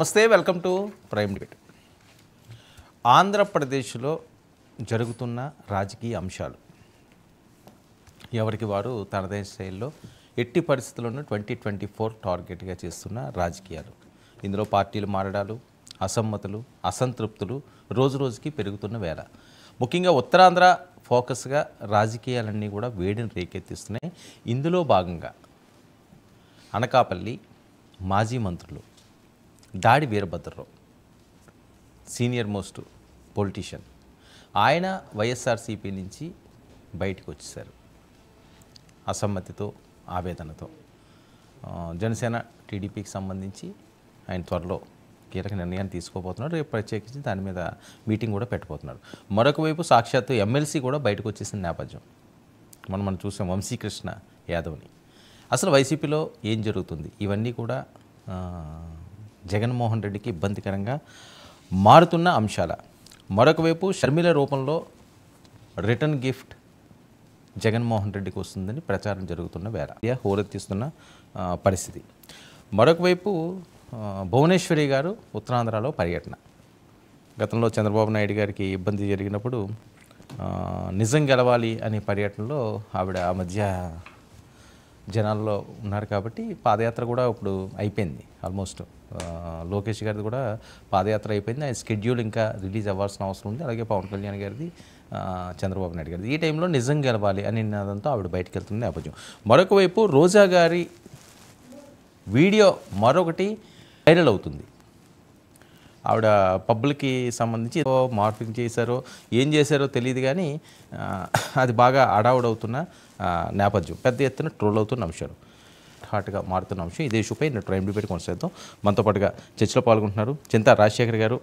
నమస్తే, welcome to prime debate. ఆంధ్రప్రదేశ్లో జరుగుతున్న రాజకీయ అంశాలు ఎవరికి వారు తనదైన శైలిలో ఎట్టి పరిస్థితుల్లోనూ 2024 టార్గెట్గా చేస్తున్న రాజకీయాలు. ఇందులో పార్టీలు మారడాలు, అసమ్మతులు, అసంతృప్తులు రోజు రోజుకి పెరుగుతున్న వేళ. ముఖ్యంగా ఉత్తరాంధ్ర ఫోకస్గా రాజకీయాలన్నీ కూడా వేడిని రేకెత్తిస్తున్నాయి. ఇందులో భాగంగా అనకాపల్లి మాజీ మంత్రులు దాడి వీరభద్రరావు, సీనియర్ మోస్ట్ పొలిటీషియన్, ఆయన వైఎస్ఆర్సీపీ నుంచి బయటకు వచ్చేసారు అసమ్మతితో, ఆవేదనతో. జనసేన టీడీపీకి సంబంధించి ఆయన త్వరలో కీలక నిర్ణయాన్ని తీసుకోబోతున్నారు. రేపు ప్రత్యేకించి దాని మీద మీటింగ్ కూడా పెట్టబోతున్నారు. మరొక వైపు సాక్షాత్తు ఎమ్మెల్సీ కూడా బయటకు వచ్చేసిన నేపథ్యం మనం చూసాం, వంశీకృష్ణ యాదవ్ని. అసలు వైసీపీలో ఏం జరుగుతుంది, ఇవన్నీ కూడా జగన్మోహన్ రెడ్డికి ఇబ్బందికరంగా మారుతున్న అంశాల. మరొక వైపు షర్మిల రూపంలో రిటర్న్ గిఫ్ట్ జగన్మోహన్ రెడ్డికి వస్తుందని ప్రచారం జరుగుతున్న వేళ హోరెత్తిస్తున్న పరిస్థితి. మరొక వైపు భువనేశ్వరి గారు ఉత్తరాంధ్రలో పర్యటన. గతంలో చంద్రబాబు నాయుడు గారికి ఇబ్బంది జరిగినప్పుడు నిజం గెలవాలి అనే పర్యటనలో ఆవిడ ఆ మధ్య జనాల్లో ఉన్నారు కాబట్టి పాదయాత్ర కూడా ఇప్పుడు అయిపోయింది. ఆల్మోస్ట్ లోకేష్ గారిది కూడా పాదయాత్ర అయిపోయింది. ఆయన షెడ్యూల్ ఇంకా రిలీజ్ అవ్వాల్సిన అవసరం ఉంది. అలాగే పవన్ కళ్యాణ్ గారిది, చంద్రబాబు నాయుడు గారిది. ఈ టైంలో నిజం గెలవాలి అని నినాదంతో ఆవిడ బయటకు వెళ్తున్న నేపథ్యం. మరొక వైపు రోజా గారి వీడియో మరొకటి వైరల్ అవుతుంది. ఆవిడ పబ్బులకి సంబంధించి మార్పింగ్ చేశారో ఏం చేశారో తెలియదు, కానీ అది బాగా అడావుడవుతున్న నేపథ్యం, పెద్ద ఎత్తున ట్రోల్ అవుతున్న అంశాలు, హాట్గా మారుతున్న అంశం. ఇదే ఇష్యూపై నేను ప్రైమ్ డిబేట్ కొనసాగిద్దాం. మనతో పాటుగా చర్చలో పాల్గొంటున్నారు చింతా రాజశేఖర్ గారు,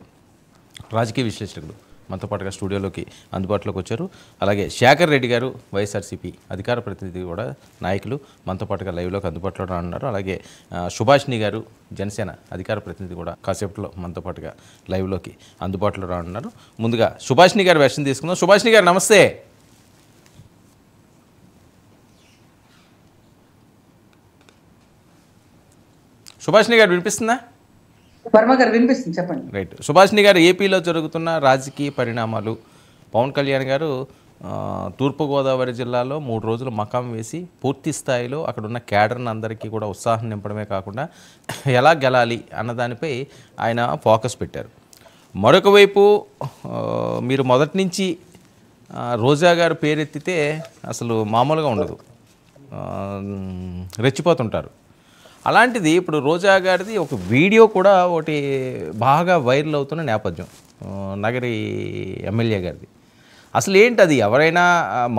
రాజకీయ విశ్లేషకులు, మనతో పాటుగా స్టూడియోలోకి అందుబాటులోకి వచ్చారు. అలాగే శేఖర్ రెడ్డి గారు, వైఎస్ఆర్సీపీ అధికార ప్రతినిధి కూడా, నాయకులు, మనతో పాటుగా లైవ్లోకి అందుబాటులో రానున్నారు. అలాగే సుభాష్ని గారు, జనసేన అధికార ప్రతినిధి కూడా కాసేపట్లో మనతో పాటుగా లైవ్లోకి అందుబాటులో రానున్నారు. ముందుగా సుభాష్ని గారు వెర్షన్ తీసుకుందాం. సుభాష్ని గారు నమస్తే. సుభాష్ని గారు వినిపిస్తుందా? వర్మ గారు వినిపిస్తుంది, చెప్పండి. రైట్. సుభాష్ని గారు, ఏపీలో జరుగుతున్న రాజకీయ పరిణామాలు. పవన్ కళ్యాణ్ గారు తూర్పుగోదావరి జిల్లాలో 3 రోజులు మకాం వేసి పూర్తి స్థాయిలో అక్కడ ఉన్న క్యాడర్ని అందరికీ కూడా ఉత్సాహం నింపడమే కాకుండా ఎలా గెలాలి అన్నదానిపై ఆయన ఫోకస్ పెట్టారు. మరొక వైపు మీరు మొదటి నుంచి రోజా గారు పేరెత్తితే అసలు మామూలుగా ఉండదు, రెచ్చిపోతుంటారు. అలాంటిది ఇప్పుడు రోజా గారిది ఒక వీడియో కూడా ఒకటి బాగా వైరల్ అవుతున్న నేపథ్యం, నగరి ఎమ్మెల్యే గారిది. అసలు ఏంటి అది? ఎవరైనా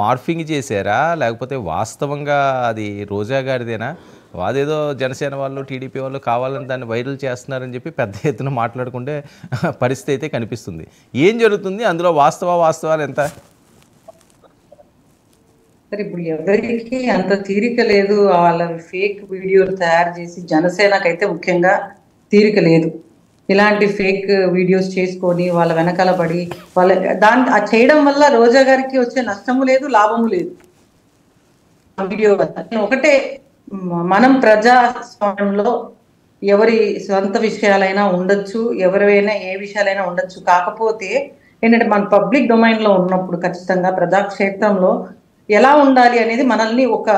మార్ఫింగ్ చేశారా, లేకపోతే వాస్తవంగా అది రోజా గారిదేనా? అదేదో జనసేన వాళ్ళు, టీడీపీ వాళ్ళు కావాలని దాన్ని వైరల్ చేస్తున్నారని చెప్పి పెద్ద ఎత్తున మాట్లాడుకుంటే పరిస్థితి అయితే కనిపిస్తుంది. ఏం జరుగుతుంది అందులో? వాస్తవాలు ఎంత? సరే, ఇప్పుడు ఎవరికి అంత తీరిక లేదు. వాళ్ళ ఫేక్ వీడియోలు తయారు చేసి, జనసేనకైతే ముఖ్యంగా తీరిక లేదు. ఇలాంటి ఫేక్ వీడియోస్ చేసుకొని వాళ్ళ వెనకాల పడి వాళ్ళ చేయడం వల్ల రోజా గారికి వచ్చే నష్టము లేదు, లాభము లేదు. వీడియో ఒకటే, మనం ప్రజాస్వామ్యంలో ఎవరి సొంత విషయాలైనా ఉండొచ్చు, ఎవరైనా ఏ విషయాలైనా ఉండొచ్చు. కాకపోతే ఏంటంటే మన పబ్లిక్ డొమైన్ లో ఉన్నప్పుడు ఖచ్చితంగా ప్రజాక్షేత్రంలో ఎలా ఉండాలి అనేది మనల్ని ఒక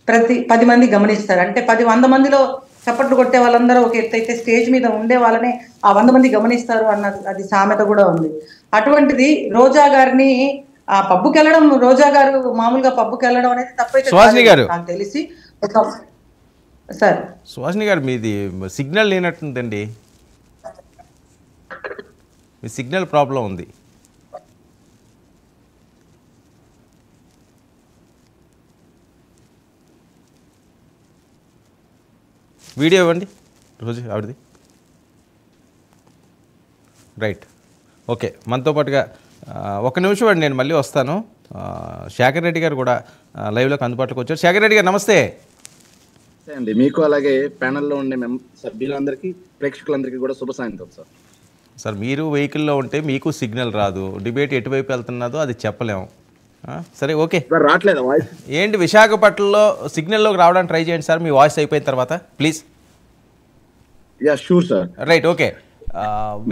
10 మంది గమనిస్తారు. అంటే 100 మందిలో చప్పట్లు కొట్టే వాళ్ళందరూ ఒక ఎత్తు అయితే, స్టేజ్ మీద ఉండే వాళ్ళనే ఆ 100 మంది గమనిస్తారు అన్న అది సామెత కూడా ఉంది. అటువంటిది రోజా గారిని ఆ పబ్బుకి వెళ్ళడం, రోజా గారు మామూలుగా పబ్బుకి వెళ్ళడం అనేది తప్పైతే నాకు తెలిసి. సార్ సుహాసిని గారు, మీది సిగ్నల్ లేనట్టుందండి, మీ సిగ్నల్ ప్రాబ్లం ఉంది. వీడియో ఇవ్వండి రోజు ఆవిడది. Right, okay. మనతో పాటుగా ఒక నిమిషం అండి, నేను మళ్ళీ వస్తాను. శేఖర్ రెడ్డి గారు కూడా లైవ్లోకి అందుబాటులోకి వచ్చారు. శేఖర్ రెడ్డి గారు నమస్తే. అండి, మీకు అలాగే ప్యానెల్లో ఉండే సభ్యులందరికీ, ప్రేక్షకులందరికీ కూడా శుభ సాయంత్రం సార్. సార్, మీరు వెహికల్లో ఉంటే మీకు సిగ్నల్ రాదు, డిబేట్ ఎటువైపు వెళ్తున్నదో అది చెప్పలేము. సరే, ఓకే. రావట్లేదు వాయిస్ ఏంటి? విశాఖపట్నంలో సిగ్నల్లోకి రావడానికి ట్రై చేయండి సార్, మీ వాయిస్ అయిపోయిన తర్వాత please. Yeah sure sir. Right, okay.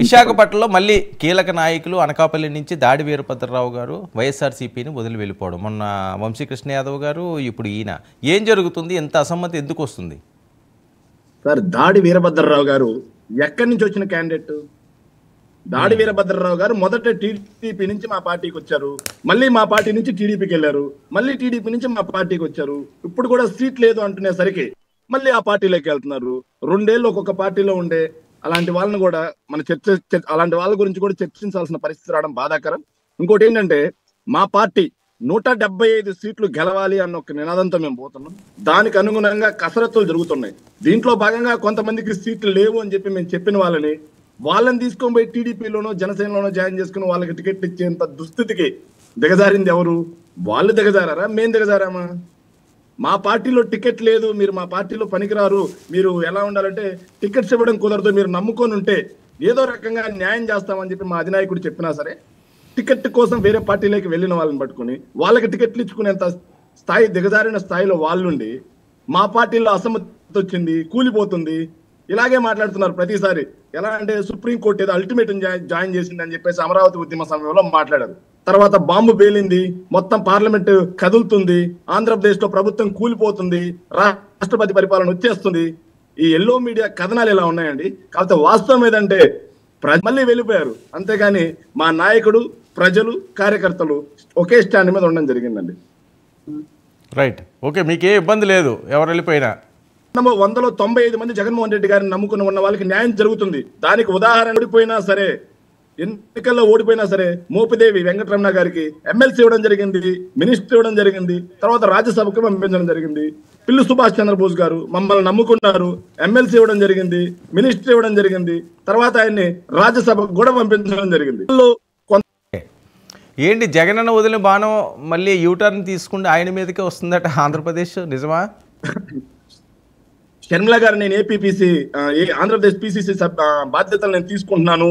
విశాఖపట్నంలో మళ్ళీ కీలక నాయకులు అనకాపల్లి నుంచి దాడి వీరభద్రరావు గారు వైఎస్ఆర్సీపీని వదిలి వెళ్ళిపోవడం, మొన్న వంశీకృష్ణ యాదవ్ గారు, ఇప్పుడు ఈయన. ఏం జరుగుతుంది? ఎంత అసమ్మతి ఎందుకు వస్తుంది? సార్, దాడి వీరభద్రరావు గారు ఎక్కడి నుంచి వచ్చిన క్యాండిడేట్? దాడి వీరభద్రరావు గారు మొదట టీడీపీ నుంచి మా పార్టీకి వచ్చారు, మళ్ళీ మా పార్టీ నుంచి టీడీపీకి వెళ్ళారు, మళ్ళీ టీడీపీ నుంచి మా పార్టీకి వచ్చారు. ఇప్పుడు కూడా సీట్ లేదు అంటునేసరికి మళ్ళీ ఆ పార్టీలోకి వెళ్తున్నారు. 2 ఏళ్ళు ఒక్కొక్క పార్టీలో ఉండే అలాంటి వాళ్ళని కూడా మన అలాంటి వాళ్ళ గురించి కూడా చర్చించాల్సిన పరిస్థితి రావడం బాధాకరం. ఇంకోటి ఏంటంటే, మా పార్టీ 175 సీట్లు గెలవాలి అన్న ఒక నినాదంతో మేము పోతున్నాం. దానికి అనుగుణంగా కసరత్తులు జరుగుతున్నాయి. దీంట్లో భాగంగా కొంతమందికి సీట్లు లేవు అని చెప్పి మేము చెప్పిన వాళ్ళని తీసుకొని పోయి టీడీపీలోనో జనసేనలోనో జాయిన్ చేసుకుని వాళ్ళకి టికెట్ ఇచ్చేంత దుస్థితికి దిగజారింది ఎవరు? వాళ్ళు దిగజారా, మేం దిగజారామా? మా పార్టీలో టికెట్ లేదు, మీరు మా పార్టీలో పనికిరారు, మీరు ఎలా ఉండాలంటే టికెట్స్ ఇవ్వడం కుదరదు, మీరు నమ్ముకొని ఉంటే ఏదో రకంగా న్యాయం చేస్తామని చెప్పి మా అధినాయకుడు చెప్పినా సరే, టికెట్ కోసం వేరే పార్టీలోకి వెళ్ళిన వాళ్ళని పట్టుకుని వాళ్ళకి టికెట్లు ఇచ్చుకునేంత స్థాయి దిగజారిన స్థాయిలో వాళ్ళుండి మా పార్టీలో అసమ్మతి వచ్చింది, కూలిపోతుంది, ఇలాగే మాట్లాడుతున్నారు ప్రతిసారి. ఎలా అంటే సుప్రీంకోర్టు ఏదో అల్టిమేటం జాయిన్ చేసింది అని చెప్పేసి అమరావతి ఉద్యమ సమయంలో మాట్లాడారు. తర్వాత బాంబు పేలింది, మొత్తం పార్లమెంట్ కదులుతుంది, ఆంధ్రప్రదేశ్ లో ప్రభుత్వం కూలిపోతుంది, రాష్ట్రపతి పరిపాలన వచ్చేస్తుంది. ఈ ఎల్లో మీడియా కథనాలు ఎలా ఉన్నాయండి? కాకపోతే వాస్తవం ఏదంటే మళ్ళీ వెళ్ళిపోయారు. అంతేగాని మా నాయకుడు, ప్రజలు, కార్యకర్తలు ఒకే స్టాండ్ మీద ఉండడం జరిగిందండి. Right, okay. మీకే ఇబ్బంది లేదు ఎవరు వెళ్ళిపోయినా? 195 మంది జగన్మోహన్ రెడ్డి గారిని నమ్ముకుని ఉన్న వాళ్ళకి న్యాయం జరుగుతుంది. దానికి ఉదాహరణ ఓడిపోయినా సరే, ఎన్నికల్లో ఓడిపోయినా సరే, మోపిదేవి వెంకటరమణ గారికి ఎమ్మెల్సీ ఇవ్వడం జరిగింది, మినిస్టర్ ఇవ్వడం జరిగింది, తర్వాత రాజ్యసభకు పంపించడం జరిగింది. పిల్లి సుభాష్ చంద్రబోస్ గారు మమ్మల్ని నమ్ముకున్నారు, ఎమ్మెల్సీ ఇవ్వడం జరిగింది, మినిస్టర్ ఇవ్వడం జరిగింది, తర్వాత ఆయన్ని రాజ్యసభకు కూడా పంపించడం జరిగింది. ఏంటి జగనన్న వదిలిన బాణం మళ్ళీ యూటర్న్ తీసుకుంటే ఆయన మీదకే వస్తుందట ఆంధ్రప్రదేశ్, నిజమా? షర్మిల గారు, నేను ఏపీపీసీ ఆంధ్రప్రదేశ్ పీసీసీ బాధ్యతలు నేను తీసుకుంటున్నాను,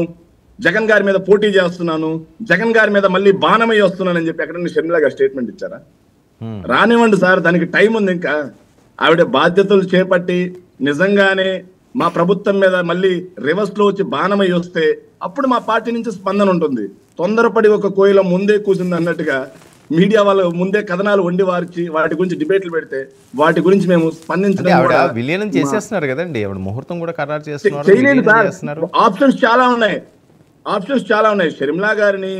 జగన్ గారి మీద పోటీ చేస్తున్నాను, జగన్ గారి మీద మళ్ళీ బాణమై వస్తున్నానని చెప్పి ఎక్కడన్నా షర్మిల గారు స్టేట్మెంట్ ఇచ్చారా? రానివ్వండి సార్, దానికి టైం ఉంది. ఇంకా ఆవిడ బాధ్యతలు చేపట్టి నిజంగానే మా ప్రభుత్వం మీద మళ్ళీ రివర్స్ లో వచ్చి బాణమై వస్తే అప్పుడు మా పార్టీ నుంచి స్పందన ఉంటుంది. తొందరపడి ఒక కోయిల ముందే కూర్చుంది అన్నట్టుగా మీడియా వాళ్ళు ముందే కథనాలు వండి వార్చి వాటి గురించి డిబేట్లు పెడితే వాటి గురించి మేము స్పందించడం విలీనం చేసేస్తున్నారు కదండి. ఆవిడ ముహూర్తం కూడా ఖరారు చేయలేదు సార్. ఆప్షన్స్ చాలా ఉన్నాయి. షర్మిల గారిని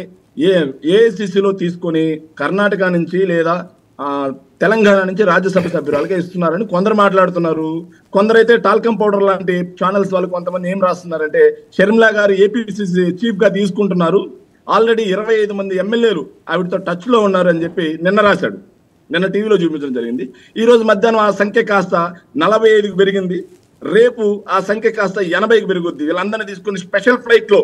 ఏఐసిసిలో తీసుకొని కర్ణాటక నుంచి లేదా తెలంగాణ నుంచి రాజ్యసభ సభ్యురాలుగా ఇస్తున్నారని కొందరు మాట్లాడుతున్నారు. కొందరైతే టాల్కమ్ పౌడర్ లాంటి ఛానల్స్ వాళ్ళు కొంతమంది ఏం రాస్తున్నారంటే, షర్మిల గారు ఏపీసీసీ చీఫ్ గా తీసుకుంటున్నారు, ఆల్రెడీ 25 మంది ఎమ్మెల్యేలు ఆవిడతో టచ్ లో ఉన్నారు అని చెప్పి నిన్న రాశాడు. నిన్న టీవీలో చూపించడం జరిగింది. ఈ రోజు మధ్యాహ్నం ఆ సంఖ్య కాస్త 45కి పెరిగింది. రేపు ఆ సంఖ్య కాస్త 80కి పెరుగుద్ది. వీళ్ళందరినీ తీసుకుని స్పెషల్ ఫ్లైట్ లో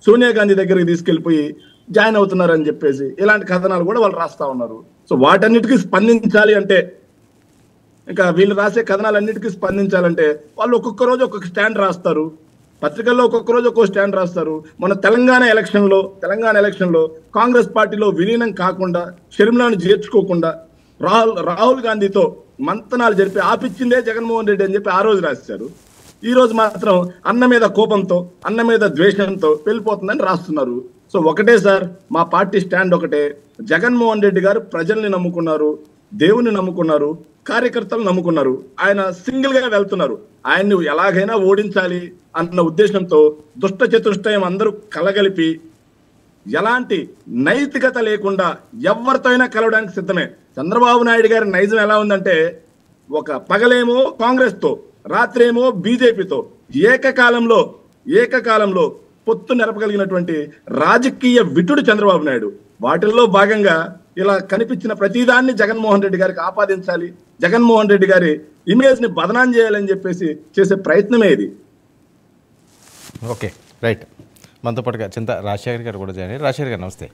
సోనియా గాంధీ దగ్గరికి తీసుకెళ్లిపోయి జాయిన్ అవుతున్నారని చెప్పేసి ఇలాంటి కథనాలు కూడా వాళ్ళు రాస్తా ఉన్నారు. సో వాటన్నిటికీ స్పందించాలి అంటే, ఇంకా వీళ్ళు రాసే కథనాలన్నిటికీ స్పందించాలంటే వాళ్ళు ఒక్కొక్క రోజు ఒక్కొక్క స్టాండ్ రాస్తారు, పత్రికల్లో ఒక్కొక్క రోజు ఒక్కొక్క స్టాండ్ రాస్తారు. మన తెలంగాణ ఎలక్షన్ లో కాంగ్రెస్ పార్టీలో విలీనం కాకుండా, షర్మిలను చేర్చుకోకుండా రాహుల్ గాంధీతో మంతనాలు జరిపి ఆపిచ్చిందే జగన్మోహన్ రెడ్డి అని చెప్పి ఆ రోజు రాశారు. ఈ రోజు మాత్రం అన్న మీద కోపంతో, అన్న మీద ద్వేషంతో వెళ్ళిపోతుందని రాస్తున్నారు. సో ఒకటే సార్, మా పార్టీ స్టాండ్ ఒకటే. జగన్మోహన్ రెడ్డి గారు ప్రజల్ని నమ్ముకున్నారు, దేవుని నమ్ముకున్నారు, కార్యకర్తలు నమ్ముకున్నారు. ఆయన సింగిల్ గా వెళ్తున్నారు. ఆయన్ని ఎలాగైనా ఓడించాలి అన్న ఉద్దేశంతో దుష్ట చతుష్టయం అందరూ కలగలిపి ఎలాంటి నైతికత లేకుండా ఎవరితో అయినా కలవడానికి సిద్ధమే. చంద్రబాబు నాయుడు గారి నైజం ఎలా ఉందంటే, ఒక పగలేమో కాంగ్రెస్ తో, రాత్రేమో బీజేపీతో ఏకకాలంలో పొత్తు నెరపగలిగినటువంటి రాజకీయ విటుడు చంద్రబాబు నాయుడు. వాటిల్లో భాగంగా ఇలా కనిపించిన ప్రతిదాన్ని జగన్మోహన్ రెడ్డి గారికి ఆపాదించాలి, జగన్మోహన్ రెడ్డి గారి ఇమేజ్ ని బదనాం చేయాలని చెప్పేసి చేసే ప్రయత్నమే ఇది. Okay, right. మనతో పాటుగా చింత రాజశేఖర్ గారు కూడా జాయిన్ అయ్యారు. రాజశేఖర్ గారు నమస్తే.